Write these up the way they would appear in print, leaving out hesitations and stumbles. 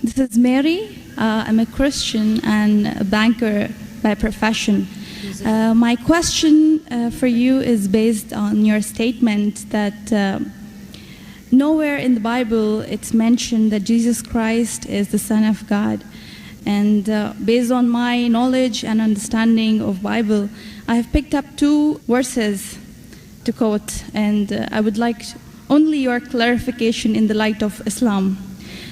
This is Mary. I'm a Christian and a banker by profession. My question for you is based on your statement that nowhere in the Bible it's mentioned that Jesus Christ is the Son of God. And based on my knowledge and understanding of Bible, I have picked up two verses to quote, and I would like only your clarification in the light of Islam.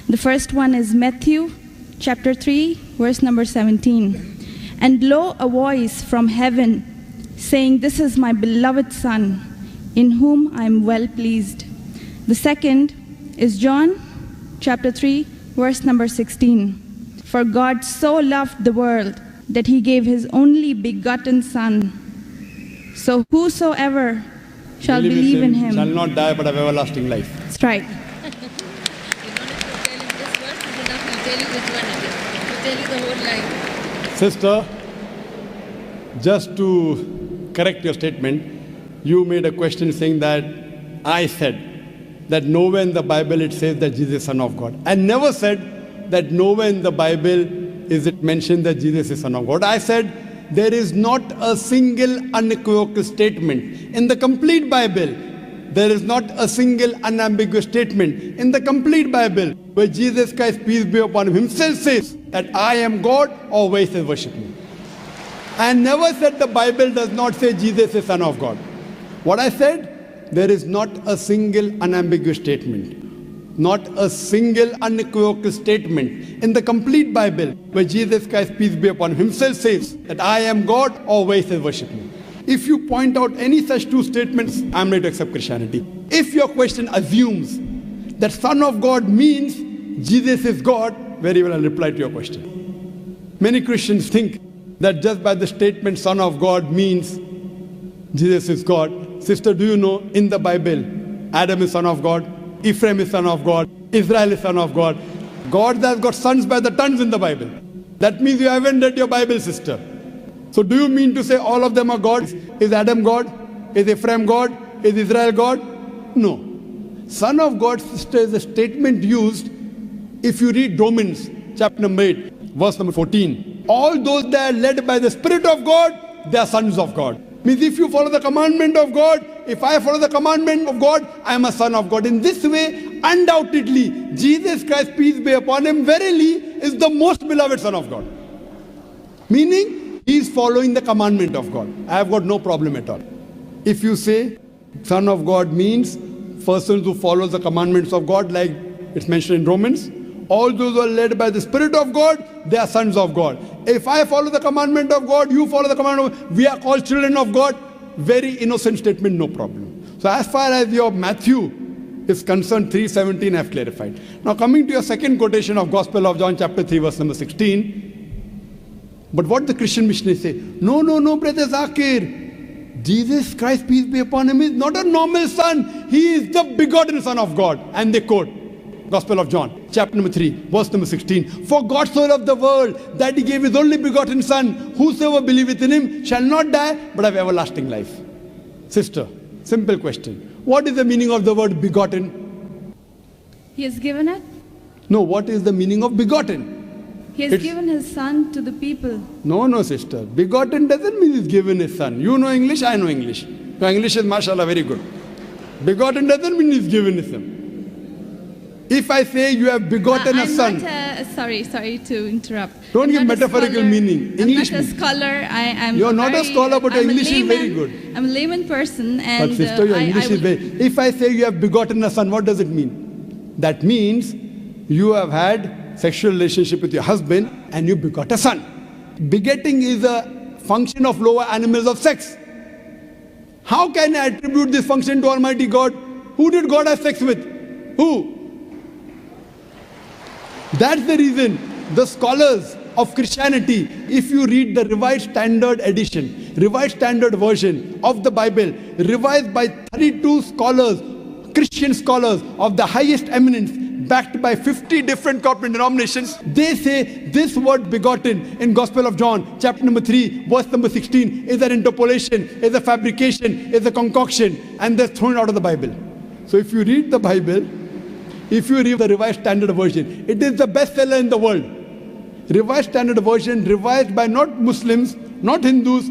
The first one is Matthew chapter 3, verse number 17. And lo, a voice from heaven saying, "This is my beloved Son, in whom I am well pleased." The second is John chapter 3, verse number 16. For God so loved the world that he gave his only begotten Son. So whosoever shall believe in him shall not die but have everlasting life. That's right. Sister, just to correct your statement, you made a question saying that I said that nowhere in the Bible it says that Jesus is Son of God. I never said that nowhere in the Bible is it mentioned that Jesus is Son of God. I said there is not a single unequivocal statement in the complete Bible. There is not a single unambiguous statement in the complete Bible where Jesus Christ, peace be upon him, himself says that I am God, or where he says worship me. I never said the Bible does not say Jesus is Son of God. What I said, there is not a single unambiguous statement, not a single unequivocal statement in the complete Bible where Jesus Christ, peace be upon him, himself says that I am God, or where he says worship me. If you point out any such two statements, I'm ready to accept Christianity. If your question assumes that Son of God means Jesus is God, very well I'll reply to your question. Many Christians think that just by the statement Son of God means Jesus is God. Sister, do you know in the Bible, Adam is son of God, Ephraim is son of God, Israel is son of God. God has got sons by the tons in the Bible. That means you haven't read your Bible, sister. So do you mean to say all of them are gods? Is Adam God? Is Ephraim God? Is Israel God? No. Son of God, sister, is a statement used if you read Romans chapter number 8, verse number 14. All those that are led by the Spirit of God, they are sons of God. Means if you follow the commandment of God, if I follow the commandment of God, I am a son of God. In this way, undoubtedly, Jesus Christ, peace be upon him, verily is the most beloved Son of God. Meaning, he is following the commandment of God. I have got no problem at all. If you say Son of God means persons who follow the commandments of God, like it's mentioned in Romans, all those who are led by the Spirit of God, they are sons of God. If I follow the commandment of God, you follow the commandment of God, we are called children of God. Very innocent statement, no problem. So as far as your Matthew is concerned, 3:17 I have clarified. Now coming to your second quotation of Gospel of John chapter 3 verse number 16. But what the Christian missionaries say, no, brother Zakir, Jesus Christ, peace be upon him, is not a normal son. He is the begotten Son of God. And they quote Gospel of John, chapter number 3, verse number 16. For God so loved the world that he gave his only begotten Son. Whosoever believeth in him shall not die, but have everlasting life. Sister, simple question. What is the meaning of the word begotten? He has given it. No, what is the meaning of begotten? He has given his Son to the people. No, sister. Begotten doesn't mean he's given his son. You know English, I know English. Your English is, mashallah, very good. Begotten doesn't mean he's given his son. If I say you have begotten a son. Sorry to interrupt. Don't give metaphorical meaning. English. I'm not a scholar. You're not a scholar, but your English is very good. I'm a layman person. And but sister, your English is very... If I say you have begotten a son, what does it mean? That means you have had sexual relationship with your husband and you begot a son. Begetting is a function of lower animals of sex. How can I attribute this function to Almighty God? Who did God have sex with? Who? That's the reason the scholars of Christianity, if you read the Revised Standard Edition, Revised Standard Version of the Bible, revised by 32 scholars, Christian scholars of the highest eminence, backed by 50 different corporate denominations, they say this word begotten in Gospel of John, chapter number 3, verse number 16, is an interpolation, is a fabrication, is a concoction, and they're thrown out of the Bible. So if you read the Bible, If you read the Revised Standard Version, it is the bestseller in the world. Revised Standard Version, revised by not Muslims, not Hindus,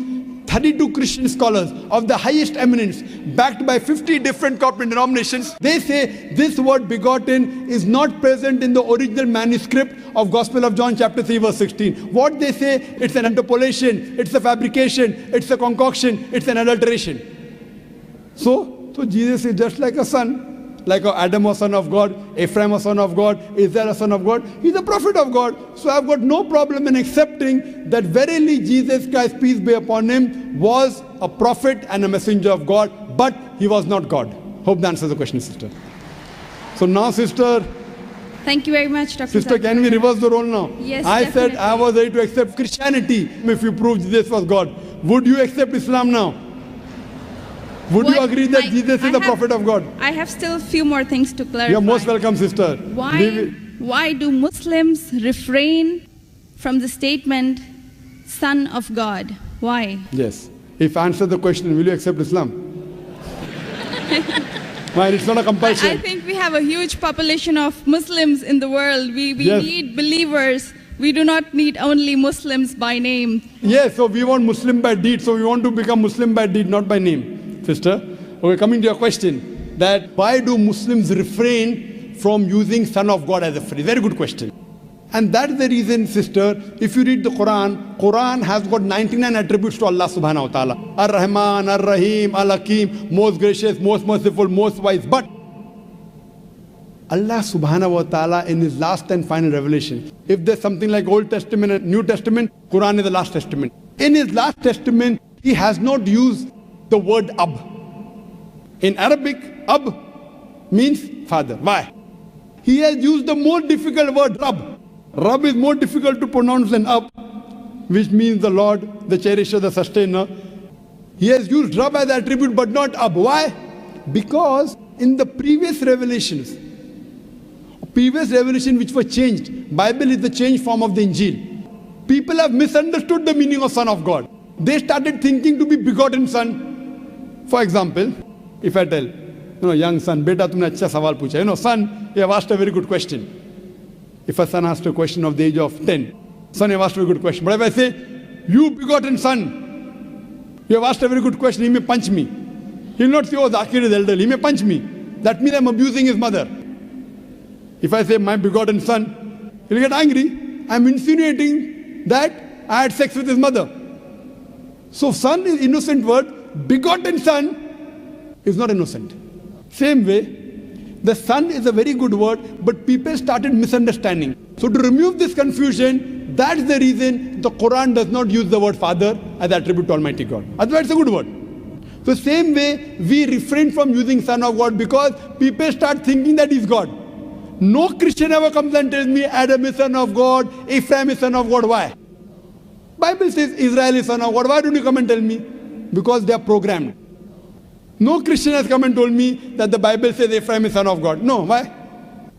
32 Christian scholars of the highest eminence, backed by 50 different corporate denominations. They say this word begotten is not present in the original manuscript of Gospel of John chapter 3 verse 16. What they say, it's an interpolation, it's a fabrication, it's a concoction, it's an adulteration. So Jesus is just like a son. Like Adam was son of God, Ephraim was son of God, Israel was son of God. He's a prophet of God. So I've got no problem in accepting that verily Jesus Christ, peace be upon him, was a prophet and a messenger of God, but he was not God. Hope that answers the question, sister. So now, sister. Thank you very much, Dr. Sister, can we reverse the role now? Yes, I definitely. said I was ready to accept Christianity if you proved Jesus was God. Would you accept Islam now? Would you agree that Jesus is the prophet of God? I have still a few more things to clarify. You're most welcome, sister. Why do Muslims refrain from the statement, Son of God? Why? Yes. If I answer the question, will you accept Islam? Well, it's not a compulsion. I think we have a huge population of Muslims in the world. We Yes. need believers. We do not need only Muslims by name. Yes, so we want Muslim by deed. So we want to become Muslim by deed, not by name. Sister, okay, coming to your question, that why do Muslims refrain from using Son of God as a phrase? Very good question. And that's the reason, sister, if you read the Quran has got 99 attributes to Allah subhanahu wa ta'ala. Ar-Rahman, Ar-Rahim, Al-Hakim, most gracious, most merciful, most wise. But Allah subhanahu wa ta'ala in his last and final revelation, if there's something like Old Testament and New Testament, Quran is the last testament. In his last testament, he has not used the word Ab. In Arabic, Ab means father. Why? He has used the more difficult word Rab. Rab is more difficult to pronounce than Ab, which means the Lord, the cherisher, the sustainer. He has used Rab as attribute but not Ab. Why? Because in the previous revelation which were changed, Bible is the changed form of the Injil. People have misunderstood the meaning of Son of God. They started thinking to be begotten son. For example, if I tell, young son, beta tumne acha sawal pucha. Son, you have asked a very good question. If a son asked a question of the age of 10, son, you have asked a very good question. But if I say, you begotten son, you have asked a very good question, he may punch me. He will not say, oh, Zakir is elderly, he may punch me. That means I'm abusing his mother. If I say, my begotten son, he'll get angry. I'm insinuating that I had sex with his mother. So son is innocent word. Begotten son is not innocent. Same way, the son is a very good word, but people started misunderstanding. So to remove this confusion, that's the reason the Quran does not use the word father as attribute to Almighty God. Otherwise, it's a good word. So same way, we refrain from using Son of God because people start thinking that he's God. No Christian ever comes and tells me Adam is son of God, Ephraim is son of God. Why? Bible says Israel is son of God. Why don't you come and tell me? Because they are programmed. No Christian has come and told me that the Bible says Ephraim is son of God. No, why?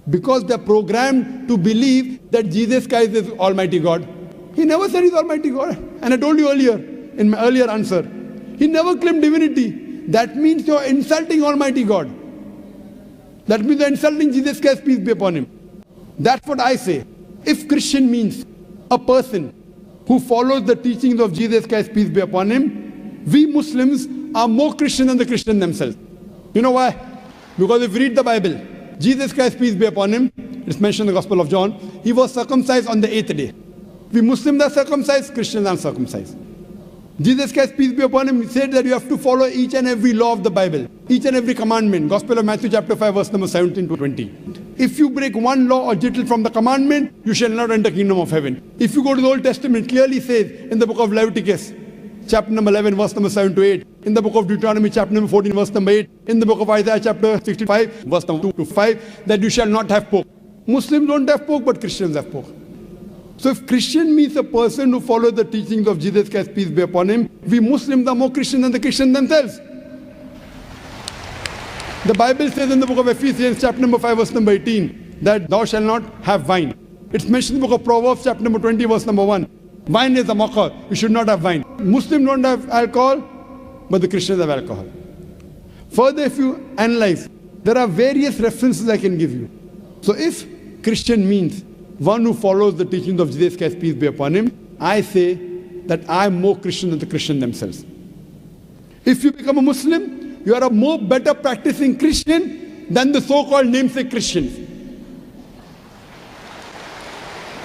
Because they are programmed to believe that Jesus Christ is Almighty God. He never said he's Almighty God. And I told you earlier, in my earlier answer, he never claimed divinity. That means you're insulting Almighty God. That means you're insulting Jesus Christ, peace be upon him. That's what I say. If Christian means a person who follows the teachings of Jesus Christ, peace be upon him, we Muslims are more Christian than the Christians themselves. You know why? Because if you read the Bible, Jesus Christ, peace be upon him, it's mentioned in the Gospel of John, he was circumcised on the 8th day. We Muslims are circumcised, Christians are circumcised. Jesus Christ, peace be upon him, said that you have to follow each and every law of the Bible, each and every commandment. Gospel of Matthew chapter 5 verse number 17 to 20. If you break one law or jittle from the commandment, you shall not enter the kingdom of heaven. If you go to the Old Testament, clearly says in the book of Leviticus, chapter number 11 verse number 7 to 8, in the book of Deuteronomy chapter number 14 verse number 8, in the book of Isaiah chapter 65 verse number 2 to 5, that you shall not have pork. Muslims don't have pork, but Christians have pork. So if Christian means a person who follows the teachings of Jesus Christ, peace be upon him, we Muslims are more Christian than the Christians themselves. The Bible says in the book of Ephesians chapter number 5 verse number 18 that thou shalt not have wine. It's mentioned in the book of Proverbs chapter number 20 verse number 1. Wine is a mocker. You should not have wine. Muslims don't have alcohol, but the Christians have alcohol. Further, if you analyze, there are various references I can give you. So if Christian means one who follows the teachings of Jesus Christ, peace be upon him, I say that I am more Christian than the Christian themselves. If you become a Muslim, you are a more better practicing Christian than the so-called namesake Christians.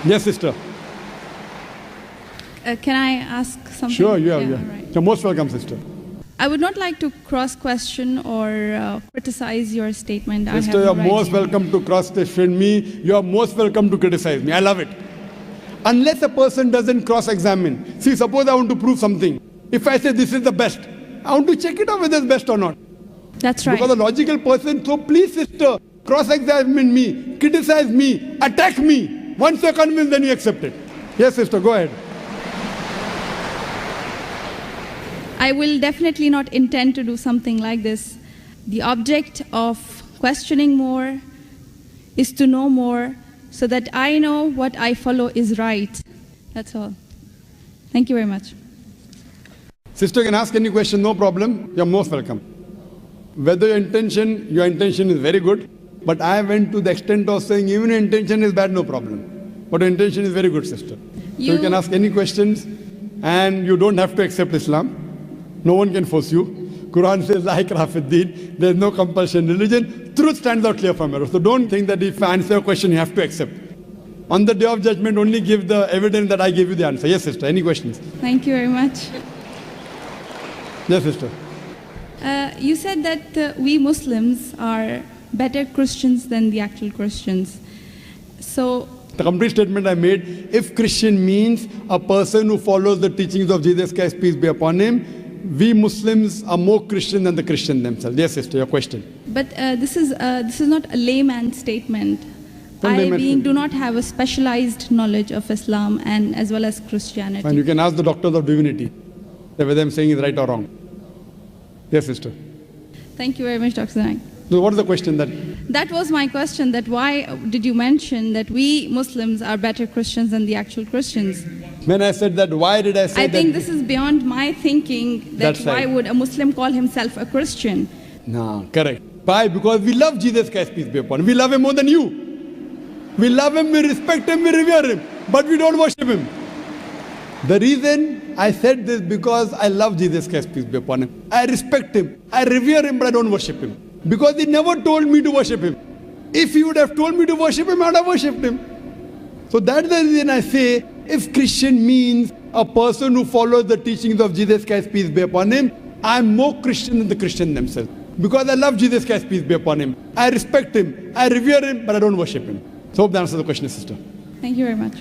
Yes, sister. Can I ask something? Sure, you are. Yeah, Yeah. right. You're most welcome, sister. I would not like to cross-question or criticize your statement. Sister, you're most welcome to cross-question me. You're most welcome to criticize me. I love it. Unless a person doesn't cross-examine. See, suppose I want to prove something. If I say this is the best, I want to check it out whether it's best or not. That's right. Because a logical person, so please, sister, cross-examine me, criticize me, attack me. Once you're convinced, then you accept it. Yes, sister, go ahead. I will definitely not intend to do something like this. The object of questioning more is to know more so that I know what I follow is right. That's all. Thank you very much. Sister can ask any question, no problem. You're most welcome. Whether your intention is very good, but I went to the extent of saying even your intention is bad, no problem. But your intention is very good, sister. So you can ask any questions and you don't have to accept Islam. No one can force you. Quran says, La ikraha fid din. There's no compulsion in religion. Truth stands out clear from error. So don't think that if I answer a question, you have to accept. On the day of judgment, only give the evidence that I gave you the answer. Yes, sister. Any questions? Thank you very much. Yes, sister. You said that we Muslims are better Christians than the actual Christians. So the complete statement I made, if Christian means a person who follows the teachings of Jesus Christ, peace be upon him, we Muslims are more Christian than the Christian themselves. Yes, sister, your question. But this is not a layman statement. Do not have a specialized knowledge of Islam and as well as Christianity. And you can ask the doctors of divinity whether I'm saying is right or wrong. Yes, sister. Thank you very much, Dr. Naik. So what is the question then? That was my question, that why did you mention that we Muslims are better Christians than the actual Christians? When I said that, why did I say that? I think this is beyond my thinking, that That's why right. would a Muslim call himself a Christian? No, correct. Why? Because we love Jesus Christ, peace be upon him. We love him more than you. We love him, we respect him, we revere him. But we don't worship him. The reason I said this because I love Jesus Christ, peace be upon him. I respect him, I revere him, but I don't worship him. Because he never told me to worship him. If he would have told me to worship him, I would have worshipped him. So that's the reason I say, if Christian means a person who follows the teachings of Jesus Christ, peace be upon him, I am more Christian than the Christian themselves. Because I love Jesus Christ, peace be upon him. I respect him, I revere him, but I don't worship him. So hope that answers the question, sister. Thank you very much.